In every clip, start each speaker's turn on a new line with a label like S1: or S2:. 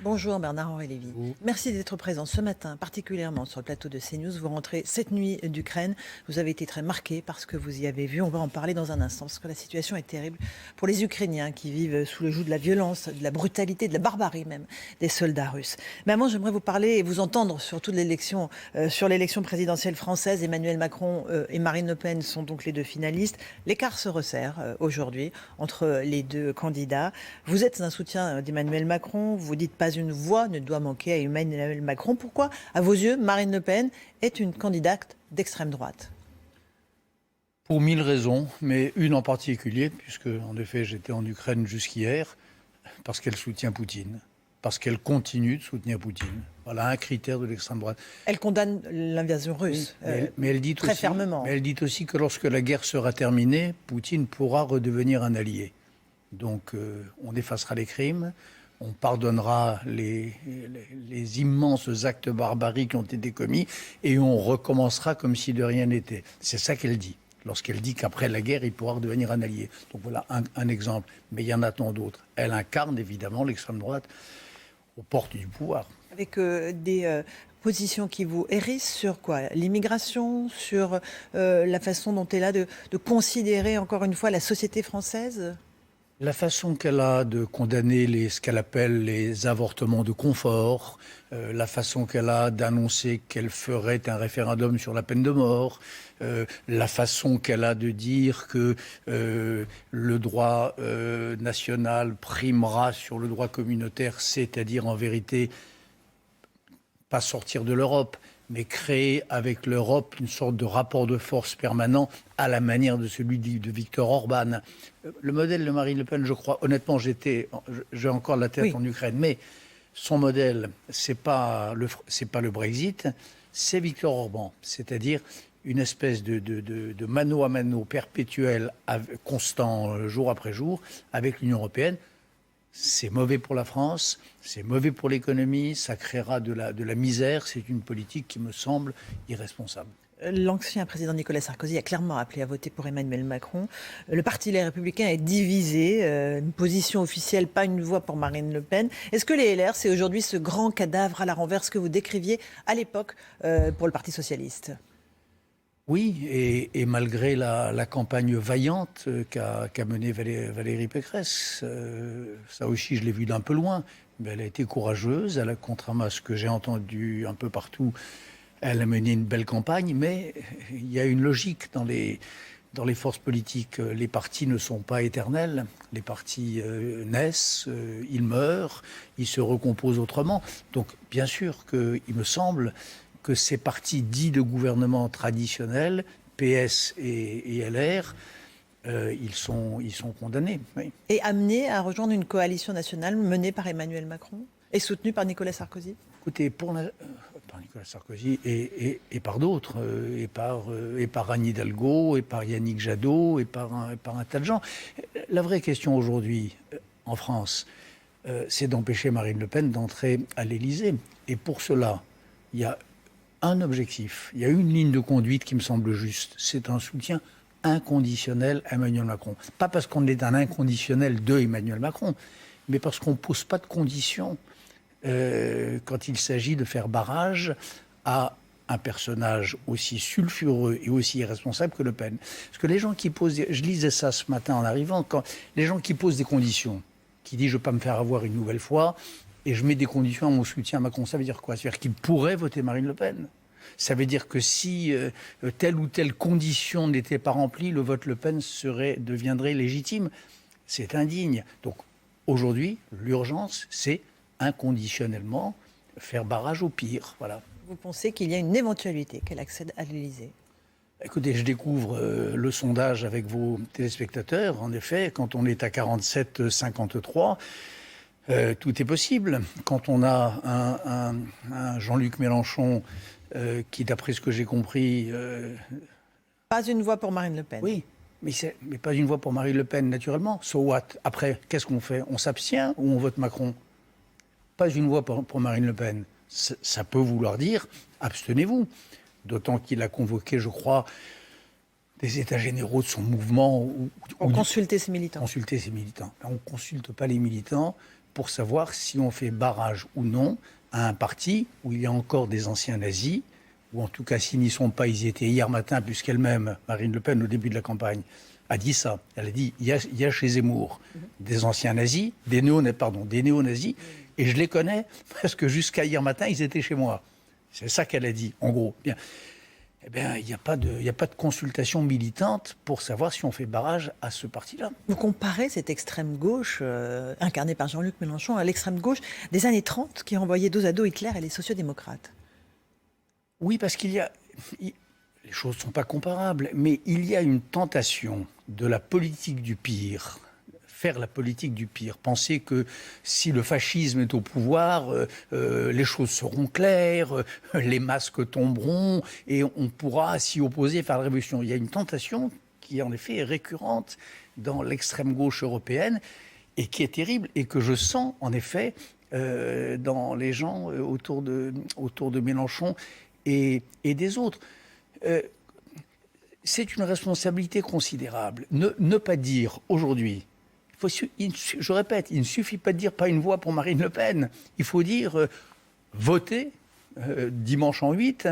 S1: Bonjour Bernard-Henri Lévy. Merci d'être présent ce matin, particulièrement sur le plateau de CNews. Vous rentrez cette nuit d'Ukraine. Vous avez été très marqué par ce que vous y avez vu. On va en parler dans un instant parce que la situation est terrible pour les Ukrainiens qui vivent sous le joug de la violence, de la brutalité, de la barbarie même des soldats russes. Mais avant, j'aimerais vous parler et vous entendre sur toute l'élection, sur l'élection présidentielle française. Emmanuel Macron et Marine Le Pen sont donc les deux finalistes. L'écart se resserre aujourd'hui entre les deux candidats. Vous êtes un soutien d'Emmanuel Macron. Vous dites pas une voix ne doit manquer à Emmanuel Macron. Pourquoi, à vos yeux, Marine Le Pen est une candidate d'extrême droite?
S2: Pour 1000 raisons, mais une en particulier, puisque en effet j'étais en Ukraine jusqu'hier, parce qu'elle soutient Poutine, parce qu'elle continue de soutenir Poutine. Voilà un critère de l'extrême droite.
S1: Elle condamne l'invasion russe,
S2: mais elle dit
S1: très
S2: aussi,
S1: fermement.
S2: Mais elle dit aussi que lorsque la guerre sera terminée, Poutine pourra redevenir un allié. Donc on effacera les crimes. On pardonnera les immenses actes barbaries qui ont été commis et on recommencera comme si de rien n'était. C'est ça qu'elle dit, lorsqu'elle dit qu'après la guerre, il pourra redevenir un allié. Donc voilà un exemple, mais il y en a tant d'autres. Elle incarne évidemment l'extrême droite aux portes du pouvoir.
S1: Avec des positions qui vous hérissent sur quoi? L'immigration, sur la façon dont elle a de considérer encore une fois la société française?
S2: La façon qu'elle a de condamner ce qu'elle appelle les avortements de confort, la façon qu'elle a d'annoncer qu'elle ferait un référendum sur la peine de mort, la façon qu'elle a de dire que le droit national primera sur le droit communautaire, c'est-à-dire en vérité pas sortir de l'Europe, mais créer avec l'Europe une sorte de rapport de force permanent à la manière de celui de Viktor Orban. Le modèle de Marine Le Pen, je crois, honnêtement, j'ai encore la tête en Ukraine, mais son modèle, c'est pas le Brexit, c'est Viktor Orban, c'est-à-dire une espèce de mano à mano perpétuel, constant, jour après jour, avec l'Union européenne. C'est mauvais pour la France, c'est mauvais pour l'économie, ça créera de la misère. C'est une politique qui me semble irresponsable.
S1: L'ancien président Nicolas Sarkozy a clairement appelé à voter pour Emmanuel Macron. Le parti Les Républicains est divisé, une position officielle, pas une voix pour Marine Le Pen. Est-ce que les LR, c'est aujourd'hui ce grand cadavre à la renverse que vous décriviez à l'époque pour le Parti socialiste ?
S2: Oui, et malgré la campagne vaillante qu'a menée Valérie Pécresse, ça aussi je l'ai vu d'un peu loin, mais elle a été courageuse, contrairement à ce que j'ai entendu un peu partout, elle a mené une belle campagne, mais il y a une logique dans les forces politiques. Les partis ne sont pas éternels, les partis naissent, ils meurent, ils se recomposent autrement. Donc bien sûr qu'il me semble que ces partis dits de gouvernement traditionnels, PS et LR, ils sont condamnés. Oui.
S1: Et amenés à rejoindre une coalition nationale menée par Emmanuel Macron et soutenue par Nicolas Sarkozy?
S2: Écoutez, par Nicolas Sarkozy et par d'autres, et par Anne Hidalgo, et par Yannick Jadot, et par un tas de gens. La vraie question aujourd'hui, en France, c'est d'empêcher Marine Le Pen d'entrer à l'Élysée. Et pour cela, il y a un objectif, il y a une ligne de conduite qui me semble juste, c'est un soutien inconditionnel à Emmanuel Macron. Pas parce qu'on est un inconditionnel de Emmanuel Macron, mais parce qu'on ne pose pas de conditions quand il s'agit de faire barrage à un personnage aussi sulfureux et aussi irresponsable que Le Pen. Parce que les gens qui posent... Je lisais ça ce matin en arrivant, quand les gens qui posent des conditions, qui disent « je ne veux pas me faire avoir une nouvelle fois », et je mets des conditions à mon soutien à Macron, ça veut dire quoi? Ça veut dire qu'il pourrait voter Marine Le Pen. Ça veut dire que si telle ou telle condition n'était pas remplie, le vote Le Pen deviendrait légitime. C'est indigne. Donc aujourd'hui, l'urgence, c'est inconditionnellement faire barrage au pire. Voilà.
S1: Vous pensez qu'il y a une éventualité qu'elle accède à l'Élysée?
S2: Écoutez, je découvre le sondage avec vos téléspectateurs. En effet, quand on est à 47-53... tout est possible. Quand on a un Jean-Luc Mélenchon qui, d'après ce que j'ai compris...
S1: Pas une voix pour Marine Le Pen.
S2: Oui, mais pas une voix pour Marine Le Pen, naturellement. So what? Après, qu'est-ce qu'on fait? On s'abstient ou on vote Macron? Pas une voix pour Marine Le Pen. Ça peut vouloir dire abstenez-vous. D'autant qu'il a convoqué, je crois, des états généraux de son mouvement.
S1: Pour consulter ses militants.
S2: Consulter ses militants. On ne consulte pas les militants. pour savoir si on fait barrage ou non à un parti où il y a encore des anciens nazis, ou en tout cas s'ils n'y sont pas, ils y étaient hier matin, puisqu'elle-même, Marine Le Pen, au début de la campagne, a dit ça. Elle a dit, il y a chez Zemmour des anciens nazis, des néo-nazis, et je les connais parce que jusqu'à hier matin, ils étaient chez moi. C'est ça qu'elle a dit, en gros. Bien. Eh bien, il n'y a pas de consultation militante pour savoir si on fait barrage à ce parti-là.
S1: Vous comparez cette extrême gauche, incarnée par Jean-Luc Mélenchon, à l'extrême gauche des années 30 qui renvoyait dos à dos Hitler et les sociodémocrates.
S2: Oui, parce les choses ne sont pas comparables, mais il y a une tentation de la politique du pire, faire la politique du pire, penser que si le fascisme est au pouvoir, les choses seront claires, les masques tomberont et on pourra s'y opposer, faire la révolution. Il y a une tentation qui, en effet, est récurrente dans l'extrême gauche européenne et qui est terrible et que je sens, en effet, dans les gens autour de Mélenchon et des autres. C'est une responsabilité considérable. Ne pas dire aujourd'hui, je répète, il ne suffit pas de dire pas une voix pour Marine Le Pen. Il faut dire votez dimanche en 8,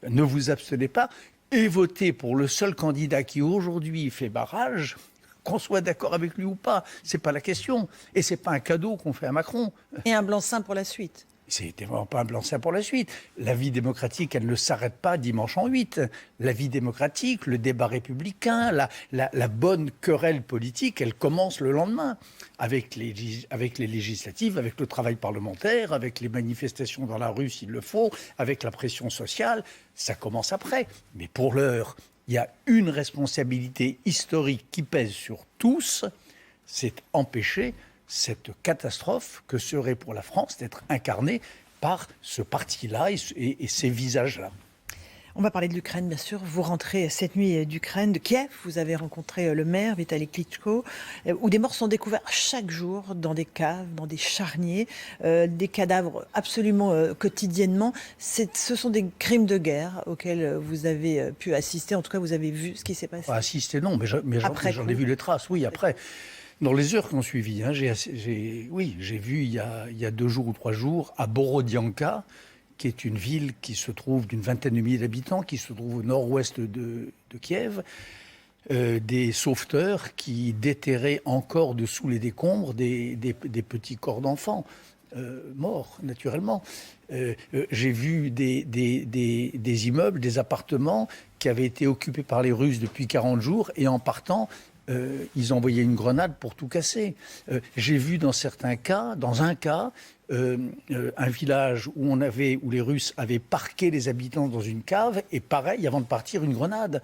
S2: ne vous abstenez pas, et votez pour le seul candidat qui aujourd'hui fait barrage, qu'on soit d'accord avec lui ou pas. C'est pas la question. Et c'est pas un cadeau qu'on fait à Macron.
S1: Et un blanc-seing pour la suite.
S2: C'était vraiment pas un blanc-seing pour la suite. La vie démocratique, elle ne s'arrête pas dimanche en 8. La vie démocratique, le débat républicain, la bonne querelle politique, elle commence le lendemain. Avec les législatives, avec le travail parlementaire, avec les manifestations dans la rue s'il le faut, avec la pression sociale, ça commence après. Mais pour l'heure, il y a une responsabilité historique qui pèse sur tous, c'est empêcher cette catastrophe que serait pour la France d'être incarnée par ce parti-là et ces visages-là.
S1: On va parler de l'Ukraine, bien sûr. Vous rentrez cette nuit d'Ukraine, de Kiev. Vous avez rencontré le maire, Vitaly Klitschko, où des morts sont découverts chaque jour dans des caves, dans des charniers, des cadavres absolument quotidiennement. Ce sont des crimes de guerre auxquels vous avez pu assister. En tout cas, vous avez vu ce qui s'est passé.
S2: Assister, non, mais j'en ai vu les traces, oui, après. Dans les heures qui ont suivi, j'ai vu il y a 2 jours ou 3 jours à Borodianka, qui est une ville qui se trouve d'une vingtaine de milliers d'habitants, qui se trouve au nord-ouest de Kiev, des sauveteurs qui déterraient encore dessous les décombres des petits corps d'enfants morts, naturellement. J'ai vu des immeubles, des appartements qui avaient été occupés par les Russes depuis 40 jours et en partant, ils envoyaient une grenade pour tout casser. J'ai vu dans un cas, un village où les Russes avaient parqué les habitants dans une cave et pareil, avant de partir, une grenade.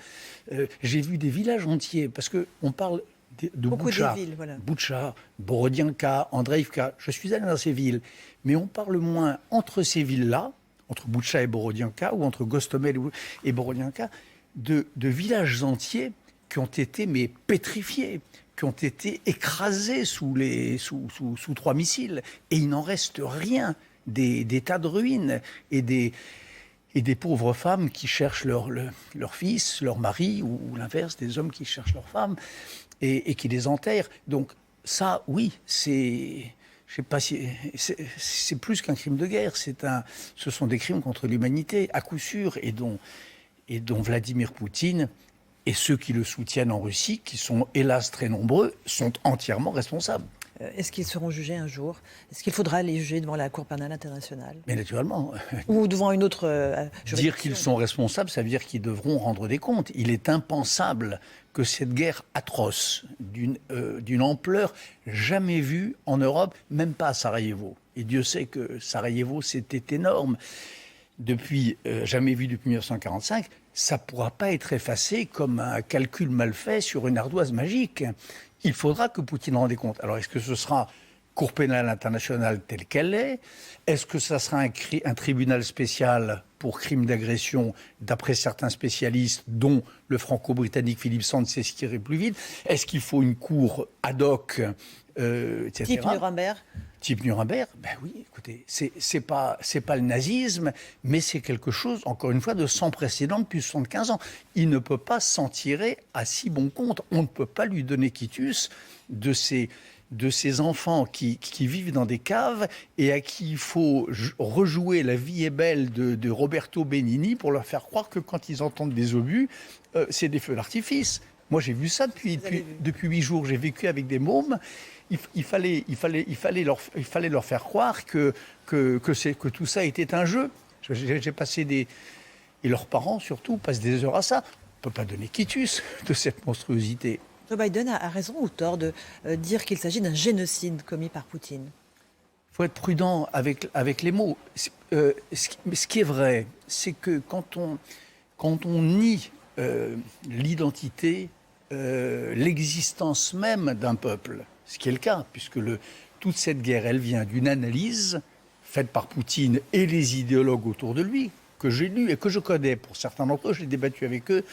S2: J'ai vu des villages entiers, parce qu'on parle de Boutcha, voilà. Boutcha, Borodianka, Andreïvka. Je suis allé dans ces villes, mais on parle moins entre ces villes-là, entre Boutcha et Borodianka, ou entre Gostomel et Borodianka, de villages entiers qui ont été pétrifiés, qui ont été écrasés sous 3 missiles. Et il n'en reste rien, des tas de ruines et des pauvres femmes qui cherchent leur fils, leur mari, ou l'inverse, des hommes qui cherchent leurs femmes et qui les enterrent. Donc ça, oui, c'est plus qu'un crime de guerre, ce sont des crimes contre l'humanité, à coup sûr, et dont Vladimir Poutine et ceux qui le soutiennent en Russie, qui sont hélas très nombreux, sont entièrement responsables.
S1: Est-ce qu'ils seront jugés un jour? Est-ce qu'il faudra les juger devant la Cour pénale internationale?
S2: Mais naturellement.
S1: Ou devant une autre juridiction?
S2: Dire qu'ils sont responsables, ça veut dire qu'ils devront rendre des comptes. Il est impensable que cette guerre atroce, d'une ampleur jamais vue en Europe, même pas à Sarajevo. Et Dieu sait que Sarajevo, c'était énorme. Jamais vu depuis 1945, ça ne pourra pas être effacé comme un calcul mal fait sur une ardoise magique. Il faudra que Poutine rende compte. Alors, est-ce que ce sera Cour pénale internationale telle qu'elle est? Est-ce que ça sera un tribunal spécial pour crimes d'agression, d'après certains spécialistes, dont le franco-britannique Philippe Sands sait ce qui irait plus vite? Est-ce qu'il faut une cour ad hoc, etc.
S1: Type Nuremberg?
S2: Type Nuremberg, ben oui, écoutez, c'est pas le nazisme, mais c'est quelque chose, encore une fois, de sans précédent depuis 75 ans. Il ne peut pas s'en tirer à si bon compte. On ne peut pas lui donner quitus de ces de ces enfants qui vivent dans des caves et à qui il faut rejouer La vie est belle de Roberto Benigni pour leur faire croire que quand ils entendent des obus, c'est des feux d'artifice. Moi, j'ai vu ça depuis 8 jours. J'ai vécu avec des mômes. Il fallait leur faire croire que tout ça était un jeu. J'ai passé et leurs parents, surtout, passent des heures à ça. On ne peut pas donner quitus de cette monstruosité.
S1: Joe Biden a raison ou tort de dire qu'il s'agit d'un génocide commis par Poutine?
S2: Il faut être prudent avec les mots. Ce qui est vrai, c'est que quand on nie l'identité, l'existence même d'un peuple, ce qui est le cas, puisque toute cette guerre, elle vient d'une analyse faite par Poutine et les idéologues autour de lui, que j'ai lu et que je connais. Pour certains d'entre eux, j'ai débattu avec eux.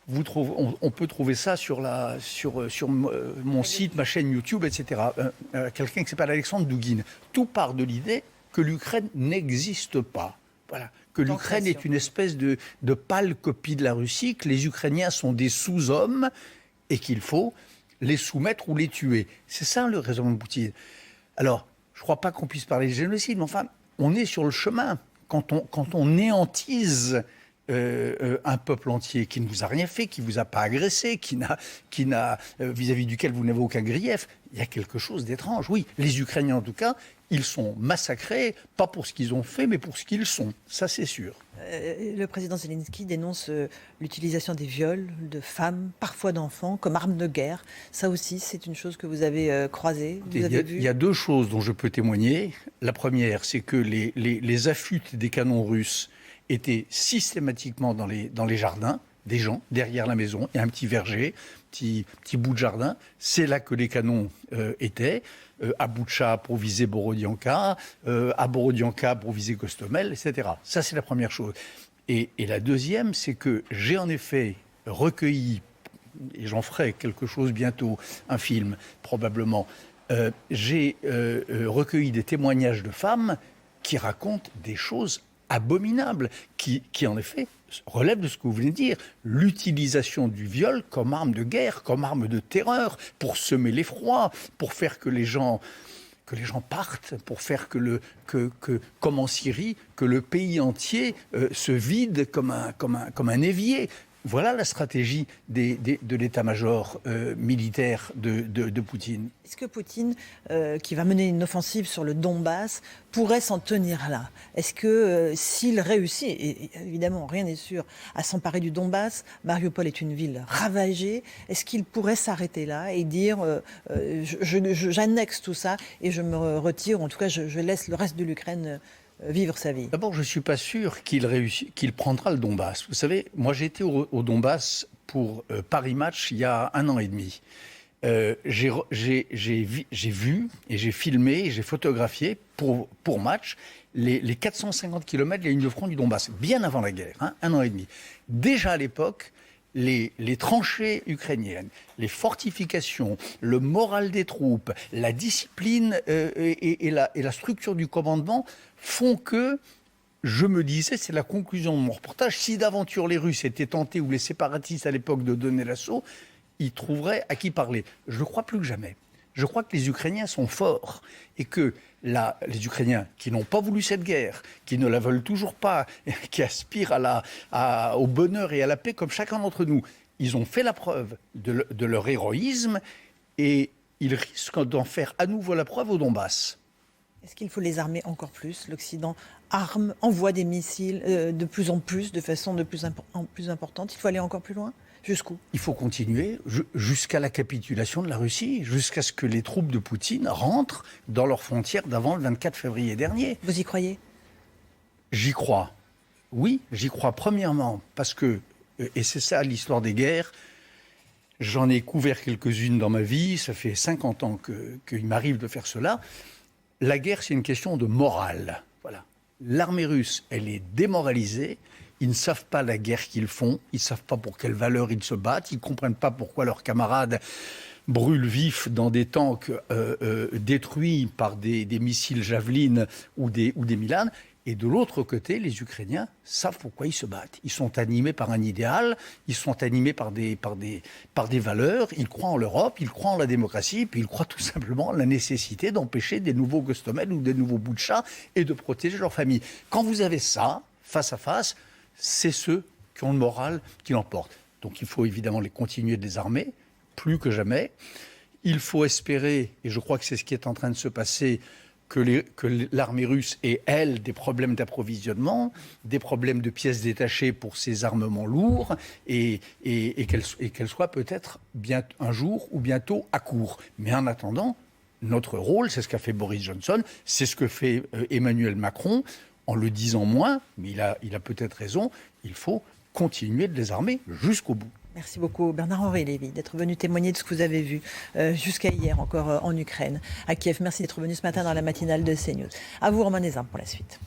S2: On peut trouver ça sur mon site, ma chaîne YouTube, etc. Quelqu'un qui s'appelle Alexandre Douguine. Tout part de l'idée que l'Ukraine n'existe pas. Voilà. Que l'Ukraine est une espèce de pâle copie de la Russie, que les Ukrainiens sont des sous-hommes et qu'il faut les soumettre ou les tuer. C'est ça le raisonnement de Poutine. Alors, je ne crois pas qu'on puisse parler de génocide, mais enfin, on est sur le chemin. Quand on néantise un peuple entier qui ne vous a rien fait, qui ne vous a pas agressé, vis-à-vis duquel vous n'avez aucun grief, il y a quelque chose d'étrange. Oui, les Ukrainiens en tout cas, ils sont massacrés, pas pour ce qu'ils ont fait, mais pour ce qu'ils sont. Ça, c'est sûr.
S1: Le président Zelensky dénonce l'utilisation des viols de femmes, parfois d'enfants, comme arme de guerre. Ça aussi, c'est une chose que vous avez croisée,
S2: Il y a 2 choses dont je peux témoigner. La première, c'est que les affûts des canons russes étaient systématiquement dans les jardins des gens, derrière la maison. Il y a un petit verger, petit bout de jardin. C'est là que les canons étaient. À Boutcha pour viser Borodianka, à Borodianka pour viser Gostomel, etc. Ça, c'est la première chose. Et la deuxième, c'est que j'ai en effet recueilli, et j'en ferai quelque chose bientôt, un film probablement, j'ai recueilli des témoignages de femmes qui racontent des choses abominables, qui en effet relève de ce que vous venez de dire, l'utilisation du viol comme arme de guerre, comme arme de terreur, pour semer l'effroi, pour faire que les gens partent, pour faire comme en Syrie, que le pays entier se vide comme un évier. Voilà la stratégie de l'état-major militaire de Poutine.
S1: Est-ce que Poutine, qui va mener une offensive sur le Donbass, pourrait s'en tenir là? Est-ce que s'il réussit, et évidemment rien n'est sûr, à s'emparer du Donbass, Mariupol est une ville ravagée, est-ce qu'il pourrait s'arrêter là et dire j'annexe tout ça et je me retire, en tout cas je laisse le reste de l'Ukraine vivre sa vie?
S2: D'abord, je ne suis pas sûr qu'il prendra le Donbass. Vous savez, moi j'ai été au Donbass pour Paris Match il y a 1 an et demi. J'ai vu et j'ai filmé et j'ai photographié pour Match les 450 km de la ligne de front du Donbass, bien avant la guerre, 1 an et demi. Déjà à l'époque, les tranchées ukrainiennes, les fortifications, le moral des troupes, la discipline et la structure du commandement font que, je me disais, c'est la conclusion de mon reportage, si d'aventure les Russes étaient tentés ou les séparatistes à l'époque de donner l'assaut, ils trouveraient à qui parler. Je ne crois plus que jamais. Je crois que les Ukrainiens sont forts et que les Ukrainiens qui n'ont pas voulu cette guerre, qui ne la veulent toujours pas, qui aspirent au bonheur et à la paix comme chacun d'entre nous, ils ont fait la preuve de leur héroïsme et ils risquent d'en faire à nouveau la preuve au Donbass.
S1: Est-ce qu'il faut les armer encore plus? L'Occident arme, envoie des missiles de plus en plus, de façon de plus en plus importante. Il faut aller encore plus loin? Jusqu'où?
S2: Il faut continuer jusqu'à la capitulation de la Russie, jusqu'à ce que les troupes de Poutine rentrent dans leurs frontières d'avant le 24 février dernier.
S1: Vous y croyez?
S2: J'y crois. Oui, j'y crois premièrement parce que, et c'est ça l'histoire des guerres, j'en ai couvert quelques-unes dans ma vie, ça fait 50 ans qu'il m'arrive de faire cela. La guerre, c'est une question de morale. Voilà. L'armée russe, elle est démoralisée. Ils ne savent pas la guerre qu'ils font. Ils ne savent pas pour quelles valeurs ils se battent. Ils ne comprennent pas pourquoi leurs camarades brûlent vifs dans des tanks détruits par des missiles Javelin ou des Milan. Et de l'autre côté, les Ukrainiens savent pourquoi ils se battent. Ils sont animés par un idéal, ils sont animés par des valeurs, ils croient en l'Europe, ils croient en la démocratie, puis ils croient tout simplement en la nécessité d'empêcher des nouveaux Gostomel ou des nouveaux Boutcha et de protéger leur famille. Quand vous avez ça, face à face, c'est ceux qui ont le moral qui l'emportent. Donc il faut évidemment les continuer de les armer, plus que jamais. Il faut espérer, et je crois que c'est ce qui est en train de se passer, que l'armée russe ait, elle, des problèmes d'approvisionnement, des problèmes de pièces détachées pour ses armements lourds, et qu'elle soit peut-être un jour ou bientôt à court. Mais en attendant, notre rôle, c'est ce qu'a fait Boris Johnson, c'est ce que fait Emmanuel Macron, en le disant moins, mais il a peut-être raison, il faut continuer de les armer jusqu'au bout.
S1: Merci beaucoup Bernard-Henri Lévy d'être venu témoigner de ce que vous avez vu jusqu'à hier encore en Ukraine, à Kiev. Merci d'être venu ce matin dans la matinale de CNews. À vous Romain Nézin pour la suite.